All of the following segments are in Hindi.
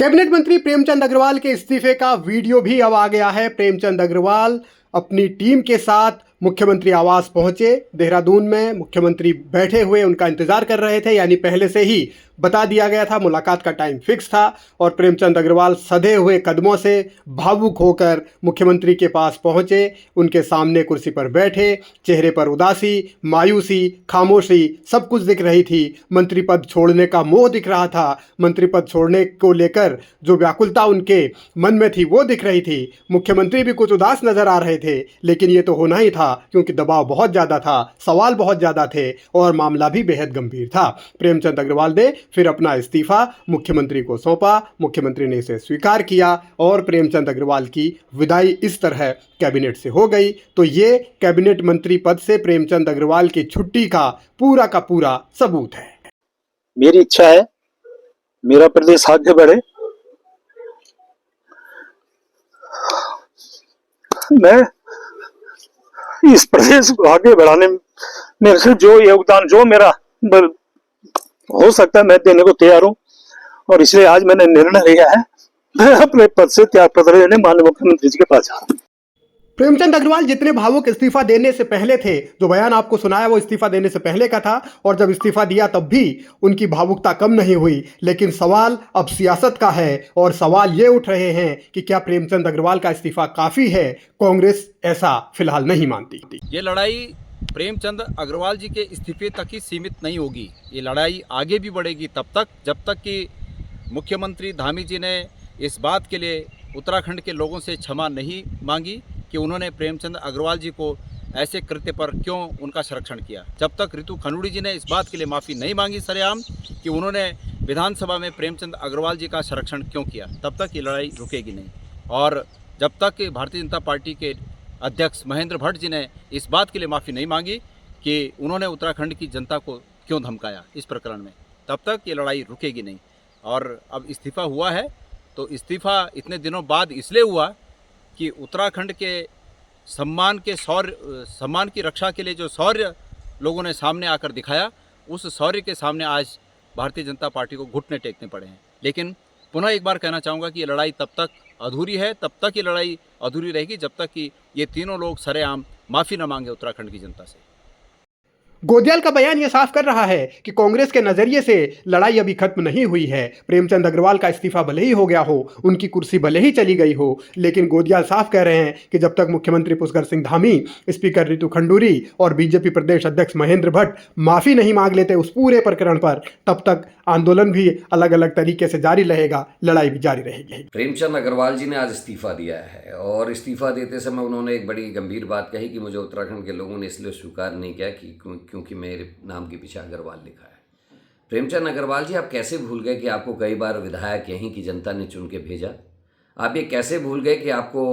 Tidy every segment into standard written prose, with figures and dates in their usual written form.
कैबिनेट मंत्री प्रेमचंद अग्रवाल के इस्तीफे का वीडियो भी अब आ गया है। प्रेमचंद अग्रवाल अपनी टीम के साथ मुख्यमंत्री आवास पहुंचे। देहरादून में मुख्यमंत्री बैठे हुए उनका इंतजार कर रहे थे, यानी पहले से ही बता दिया गया था, मुलाकात का टाइम फिक्स था। और प्रेमचंद अग्रवाल सधे हुए कदमों से भावुक होकर मुख्यमंत्री के पास पहुंचे, उनके सामने कुर्सी पर बैठे। चेहरे पर उदासी, मायूसी, खामोशी सब कुछ दिख रही थी। मंत्री पद छोड़ने का मोह दिख रहा था। मंत्री पद छोड़ने को लेकर जो व्याकुलता उनके मन में थी वो दिख रही थी। मुख्यमंत्री भी कुछ उदास नजर आ रहे थे, लेकिन ये तो होना ही था क्योंकि दबाव बहुत ज़्यादा था, सवाल बहुत ज़्यादा थे और मामला भी बेहद गंभीर था। प्रेमचंद अग्रवाल ने फिर अपना इस्तीफा मुख्यमंत्री को सौंपा। मुख्यमंत्री ने इसे स्वीकार किया और प्रेमचंद अग्रवाल की विदाई इस तरह कैबिनेट से हो गई। तो ये कैबिनेट मंत्री पद से प्रेमचंद अग्रवाल की छुट्टी का पूरा सबूत है। मेरी इच्छा है मेरा प्रदेश आगे बढ़े। मैं इस प्रदेश को आगे बढ़ाने में मेरे से जो योगदान जो मेरा हो सकता है मैं देने को तैयार हूं। और इसलिए आज मैंने निर्णय लिया है, मैं अपने पद से त्याग पत्र लेने माननीय मुख्यमंत्री जी के पास जा रहा हूं। प्रेमचंद अग्रवाल जितने भावुक इस्तीफा देने से पहले थे, जो बयान आपको सुनाया वो इस्तीफा देने से पहले का था, और जब इस्तीफा दिया तब भी उनकी भावुकता कम नहीं हुई। लेकिन सवाल अब सियासत का है और सवाल ये उठ रहे हैं कि क्या प्रेमचंद अग्रवाल का इस्तीफा काफ़ी है। कांग्रेस ऐसा फिलहाल नहीं मानती। ये लड़ाई प्रेमचंद अग्रवाल जी के इस्तीफे तक ही सीमित नहीं होगी। ये लड़ाई आगे भी बढ़ेगी तब तक जब तक कि मुख्यमंत्री धामी जी ने इस बात के लिए उत्तराखंड के लोगों से क्षमा नहीं मांगी कि उन्होंने प्रेमचंद अग्रवाल जी को ऐसे कृत्य पर क्यों उनका संरक्षण किया। जब तक रितु खनूड़ी जी ने इस बात के लिए माफ़ी नहीं मांगी सरेआम कि उन्होंने विधानसभा में प्रेमचंद अग्रवाल जी का संरक्षण क्यों किया, तब तक ये लड़ाई रुकेगी नहीं। और जब तक भारतीय जनता पार्टी के अध्यक्ष महेंद्र भट्ट जी ने इस बात के लिए माफ़ी नहीं मांगी कि उन्होंने उत्तराखंड की जनता को क्यों धमकाया इस प्रकरण में, तब तक ये लड़ाई रुकेगी नहीं। और अब इस्तीफ़ा हुआ है तो इस्तीफ़ा इतने दिनों बाद इसलिए हुआ कि उत्तराखंड के सम्मान की रक्षा के लिए जो शौर्य लोगों ने सामने आकर दिखाया, उस शौर्य के सामने आज भारतीय जनता पार्टी को घुटने टेकने पड़े हैं। लेकिन पुनः एक बार कहना चाहूँगा कि ये लड़ाई तब तक अधूरी है, तब तक ये लड़ाई अधूरी रहेगी जब तक कि ये तीनों लोग सरेआम माफ़ी न मांगे उत्तराखंड की जनता से। गोदियाल का बयान यह साफ कर रहा है कि कांग्रेस के नजरिए से लड़ाई अभी खत्म नहीं हुई है। प्रेमचंद अग्रवाल का इस्तीफा भले ही हो गया हो, उनकी कुर्सी भले ही चली गई हो, लेकिन गोदियाल साफ कह रहे हैं कि जब तक मुख्यमंत्री पुष्कर सिंह धामी, स्पीकर रितु खंडूरी और बीजेपी प्रदेश अध्यक्ष महेंद्र भट्ट माफी नहीं मांग लेते उस पूरे प्रकरण पर, तब तक आंदोलन भी अलग अलग तरीके से जारी रहेगा, लड़ाई भी जारी रहेगी। प्रेमचंद अग्रवाल जी ने आज इस्तीफा दिया है और इस्तीफा देते समय उन्होंने एक बड़ी गंभीर बात कही कि मुझे उत्तराखंड के लोगों ने इसलिए स्वीकार नहीं किया कि क्योंकि मेरे नाम के पीछे अग्रवाल लिखा है। प्रेमचंद अग्रवाल जी, आप कैसे भूल गए कि आपको कई बार विधायक यहीं की जनता ने चुन के भेजा? आप ये कैसे भूल गए कि आपको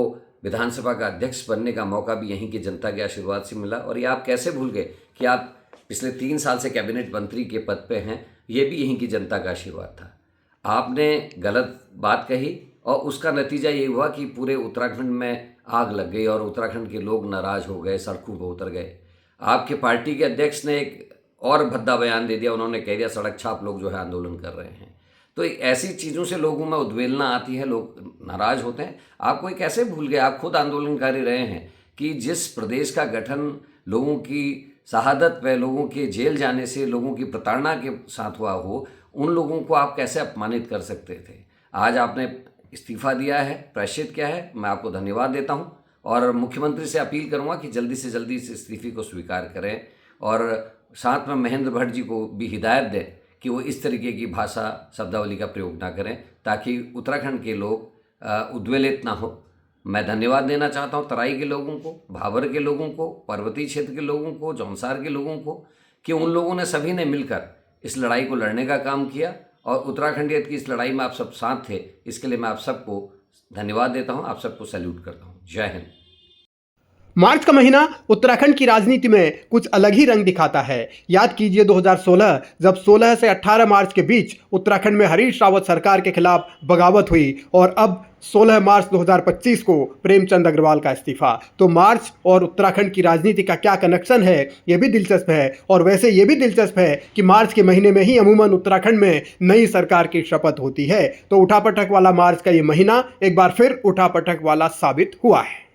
विधानसभा का अध्यक्ष बनने का मौका भी यहीं की जनता के आशीर्वाद से मिला? और ये आप कैसे भूल गए कि आप पिछले 3 साल से कैबिनेट मंत्री के पद पे हैं, ये भी यहीं की जनता का आशीर्वाद था। आपने गलत बात कही और उसका नतीजा ये हुआ कि पूरे उत्तराखंड में आग लग गई और उत्तराखंड के लोग नाराज़ हो गए, सड़कों पर उतर गए। आपके पार्टी के अध्यक्ष ने एक और भद्दा बयान दे दिया, उन्होंने कह दिया सड़क छाप लोग जो है आंदोलन कर रहे हैं। तो ऐसी चीज़ों से लोगों में उद्वेलना आती है, लोग नाराज़ होते हैं। आपको कैसे भूल गए, आप खुद आंदोलनकारी रहे हैं कि जिस प्रदेश का गठन लोगों की शहादत पे, लोगों के जेल जाने से, लोगों की प्रताड़ना के साथ हुआ हो, उन लोगों को आप कैसे अपमानित कर सकते थे? आज आपने इस्तीफा दिया है, प्रायश्चित किया है, मैं आपको धन्यवाद देता हूं और मुख्यमंत्री से अपील करूंगा कि जल्दी से जल्दी इस इस्तीफे को स्वीकार करें और साथ में महेंद्र भट्ट जी को भी हिदायत दें कि वो इस तरीके की भाषा शब्दावली का प्रयोग ना करें ताकि उत्तराखंड के लोग उद्वेलित ना हो। मैं धन्यवाद देना चाहता हूँ तराई के लोगों को, भाबर के लोगों को, पर्वतीय क्षेत्र के लोगों को, जौनसार के लोगों को, कि उन लोगों ने सभी ने मिलकर इस लड़ाई को लड़ने का काम किया और उत्तराखंडियत की इस लड़ाई में आप सब साथ थे। इसके लिए मैं आप सबको धन्यवाद देता हूँ, आप सबको सैल्यूट करता हूँ। जय हिंद। मार्च का महीना उत्तराखंड की राजनीति में कुछ अलग ही रंग दिखाता है। याद कीजिए 2016 जब 16 से 18 मार्च के बीच उत्तराखंड में हरीश रावत सरकार के खिलाफ बगावत हुई और अब 16 मार्च 2025 को प्रेमचंद अग्रवाल का इस्तीफा। तो मार्च और उत्तराखंड की राजनीति का क्या कनेक्शन है, ये भी दिलचस्प है। और वैसे ये भी दिलचस्प है कि मार्च के महीने में ही अमूमन उत्तराखंड में नई सरकार की शपथ होती है। तो उठापटक वाला मार्च का ये महीना एक बार फिर उठापटक वाला साबित हुआ है।